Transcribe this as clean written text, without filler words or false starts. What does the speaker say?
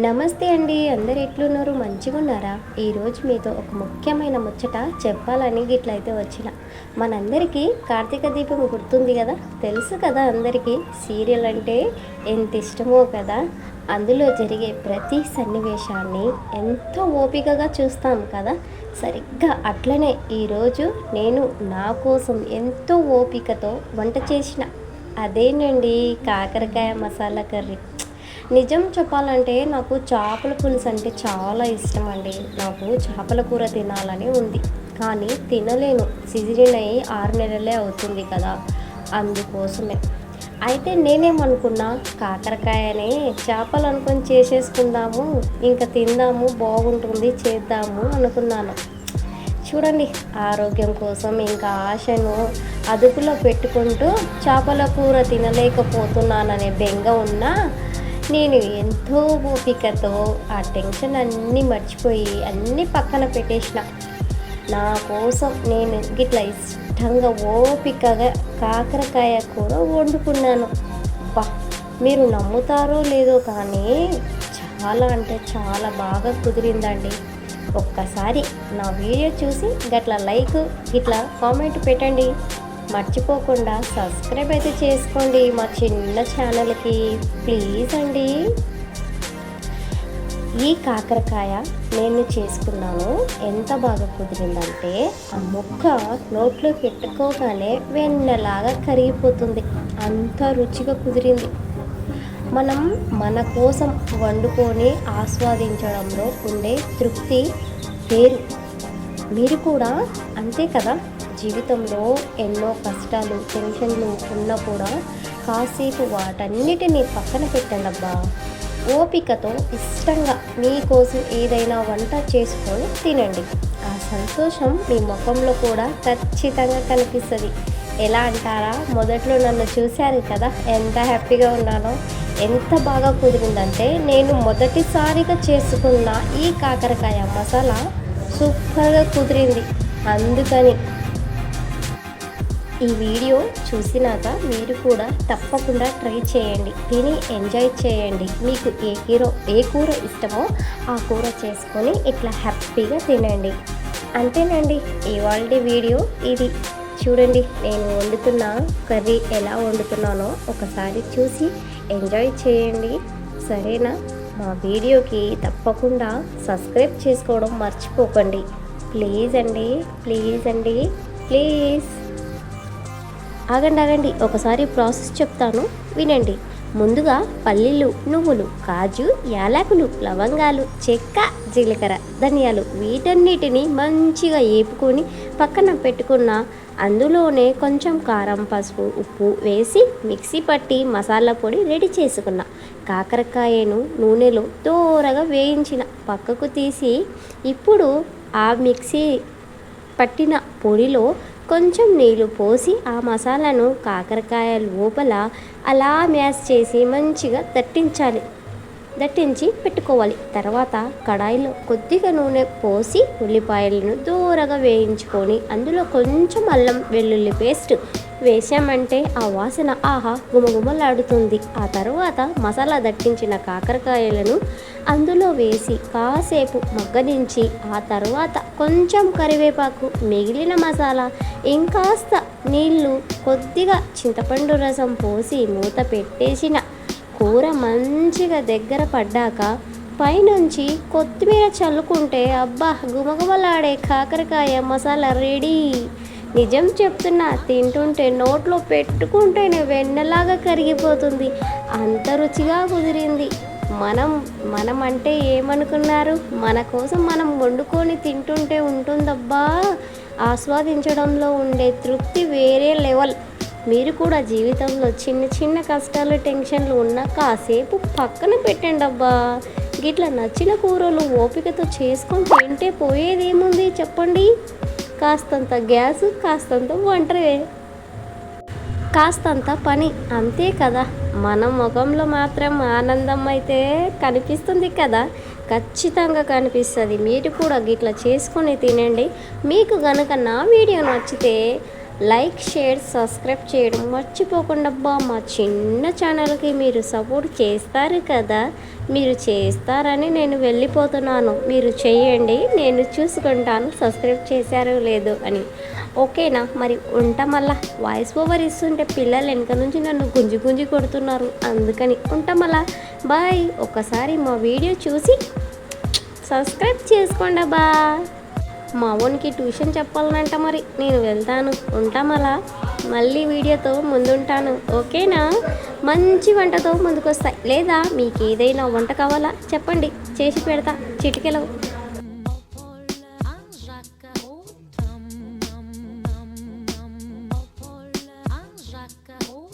నమస్తే అండి. అందరు ఎట్లున్నారు? మంచిగా ఉన్నారా? ఈరోజు మీతో ఒక ముఖ్యమైన ముచ్చట చెప్పాలని గిట్లయితే వచ్చిన. మనందరికీ కార్తీక దీపం గుర్తుంది కదా, తెలుసు కదా అందరికీ. సీరియల్ అంటే ఎంత ఇష్టమో కదా. అందులో జరిగే ప్రతి సన్నివేశాన్ని ఎంతో ఓపికగా చూస్తాం కదా. సరిగ్గా అట్లనే ఈరోజు నేను నా కోసం ఎంతో ఓపికతో వంట చేసిన అదేనండి కాకరకాయ మసాలా కర్రీ. నిజం చెప్పాలంటే నాకు చేపల పులుసు అంటే చాలా ఇష్టం అండి. నాకు చేపల కూర తినాలని ఉంది, కానీ తినలేను. సిజరిన్ అయ్యి 6 నెలలే అవుతుంది కదా, అందుకోసమే. అయితే నేనేమనుకున్నా, కాకరకాయనే చేపలు అనుకొని చేసేసుకుందాము, ఇంకా తిందాము, బాగుంటుంది, చేద్దాము అనుకున్నాను. చూడండి, ఆరోగ్యం కోసం ఇంకా ఆశను అదుపులో పెట్టుకుంటూ చేపల కూర తినలేకపోతున్నాననే బెంగ ఉన్నా నేను ఎంతో ఓపికతో ఆ టెన్షన్ అన్నీ మర్చిపోయి అన్నీ పక్కన పెట్టేసిన. నా కోసం నేను గిట్లా ఇష్టంగా ఓపికగా కాకరకాయ కూర వండుకున్నాను. బా, మీరు నమ్ముతారో లేదో కానీ చాలా అంటే చాలా బాగా కుదిరిందండి. ఒక్కసారి నా వీడియో చూసి గట్లా లైక్ గిట్లా కామెంట్ పెట్టండి. మర్చిపోకుండా సబ్స్క్రైబ్ అయితే చేసుకోండి మా చిన్న ఛానల్కి, ప్లీజ్ అండి. ఈ కాకరకాయ నేను చేసుకున్నాను. ఎంత బాగా కుదిరిందంటే ఆ ముక్క నోట్లో పెట్టుకోగానే వెన్నలాగా కరిగిపోతుంది, అంత రుచిగా కుదిరింది. మనం మన కోసం వండుకొని ఆస్వాదించడంలో ఉండే తృప్తి వేరు. మీరు కూడా అంతే కదా. జీవితంలో ఎన్నో కష్టాలు, టెన్షన్లు ఉన్నా కూడా కాసేపు వాటన్నిటినీ పక్కన పెట్టండి అబ్బా. ఓపికతో ఇష్టంగా మీకోసం ఏదైనా వంట చేసుకొని తినండి. ఆ సంతోషం మీ ముఖంలో కూడా ఖచ్చితంగా కనిపిస్తుంది. ఎలా అంటారా, మొదట్లో నన్ను చూశారు కదా ఎంత హ్యాపీగా ఉన్నానో. ఎంత బాగా కుదిరిందంటే నేను మొదటిసారిగా చేసుకున్న ఈ కాకరకాయ మసాలా సూపర్గా కుదిరింది. అందుకని ఈ వీడియో చూసినాక మీరు కూడా తప్పకుండా ట్రై చేయండి, తిని ఎంజాయ్ చేయండి. మీకు ఏ కూర ఇష్టమో ఆ కూర చేసుకొని ఇట్లా హ్యాపీగా తినండి. అంతేనండి, ఇవాళ వీడియో ఇది. చూడండి, నేను వండుతున్న కర్రీ ఎలా వండుతున్నానో ఒకసారి చూసి ఎంజాయ్ చేయండి, సరేనా? మా వీడియోకి తప్పకుండా సబ్స్క్రైబ్ చేసుకోవడం మర్చిపోకండి. ప్లీజ్ అండి, ప్లీజ్ అండి, ప్లీజ్. ఆగండి, ఒకసారి ప్రాసెస్ చెప్తాను, వినండి. ముందుగా పల్లీలు, నువ్వులు, కాజు, యాలకులు, లవంగాలు, చెక్క, జీలకర్ర, ధనియాలు వీటన్నిటిని మంచిగా వేపుకొని పక్కన పెట్టుకున్న అందులోనే కొంచెం కారం, పసుపు, ఉప్పు వేసి మిక్సీ పట్టి మసాలా పొడి రెడీ చేసుకున్న కాకరకాయను నూనెలో దోరగా వేయించిన పక్కకు తీసి, ఇప్పుడు ఆ మిక్సీ పట్టిన పొడిలో కొంచెం నీళ్ళు పోసి ఆ మసాలాను కాకరకాయ లోపల అలా మ్యాష్ చేసి మంచిగా దట్టించి పెట్టుకోవాలి. తర్వాత కడాయిలో కొద్దిగా నూనె పోసి ఉల్లిపాయలను దూరగా వేయించుకొని అందులో కొంచెం అల్లం వెల్లుల్లి పేస్ట్ వేసామంటే ఆ వాసన ఆహా గుమగుమలాడుతుంది. ఆ తర్వాత మసాలా దట్టించిన కాకరకాయలను అందులో వేసి కాసేపు మగ్గనించి ఆ తర్వాత కొంచెం కరివేపాకు, మిగిలిన మసాలా, ఇంకాస్త నీళ్ళు, కొద్దిగా చింతపండు రసం పోసి మూత పెట్టేసిన కూర మంచిగా దగ్గర పడ్డాక పైనుంచి కొత్తిమీర చల్లుకుంటే అబ్బా గుమగుమలాడే కాకరకాయ మసాలా రెడీ. నిజం చెప్తున్నా, తింటుంటే నోట్లో పెట్టుకుంటేనే వెన్నలాగా కరిగిపోతుంది, అంత రుచిగా కుదిరింది. మనం అంటే ఏమనుకున్నారు? మన కోసం మనం వండుకొని తింటుంటే ఉంటుందబ్బా, ఆస్వాదించడంలో ఉండే తృప్తి వేరే లెవెల్. మీరు కూడా జీవితంలో చిన్న చిన్న కష్టాలు, టెన్షన్లు ఉన్నా కాసేపు పక్కన పెట్టండి అబ్బా. గిట్లా నచ్చిన కూరలు ఓపికతో చేసుకొని తింటే పోయేదేముంది చెప్పండి? కాస్తంత గ్యాస్, కాస్తంత వంటరే, కాస్తంత పని, అంతే కదా. మన ముఖంలో మాత్రం ఆనందం అయితే కనిపిస్తుంది కదా, ఖచ్చితంగా కనిపిస్తుంది. మీరు కూడా గిట్లా చేసుకొని తినండి. మీకు గనక నా వీడియో నచ్చితే లైక్ షేర్ సబ్స్క్రైబ్ చేయడం మర్చిపోకుండా అబ్బా. మా చిన్న ఛానల్కి మీరు సపోర్ట్ చేస్తారు కదా, మీరు చేస్తారని నేను వెళ్ళిపోతున్నాను. మీరు చేయండి, నేను చూసుకుంటాను సబ్స్క్రైబ్ చేశారో లేదో అని. ఓకేనా? మరి ఉంటా. మళ్ళా వాయిస్ ఓవర్ ఇస్తుంటే పిల్లలు వెనక నుంచి నన్ను గుంజి గుంజి కొడుతున్నారు, అందుకని ఉంటా మళ్ళా. బాయ్. ఒకసారి మా వీడియో చూసి సబ్స్క్రైబ్ చేసుకోండి బా. మా ఓన్కి ట్యూషన్ చెప్పాలనంట, మరి నేను వెళ్తాను. ఉంటా మళ్ళా. మళ్ళీ వీడియోతో ముందుంటాను. ఓకేనా? మంచి వంటతో ముందుకొస్తాయి. లేదా మీకు ఏదైనా వంట కావాలా చెప్పండి, చేసి పెడతా చిటికెలో. Oh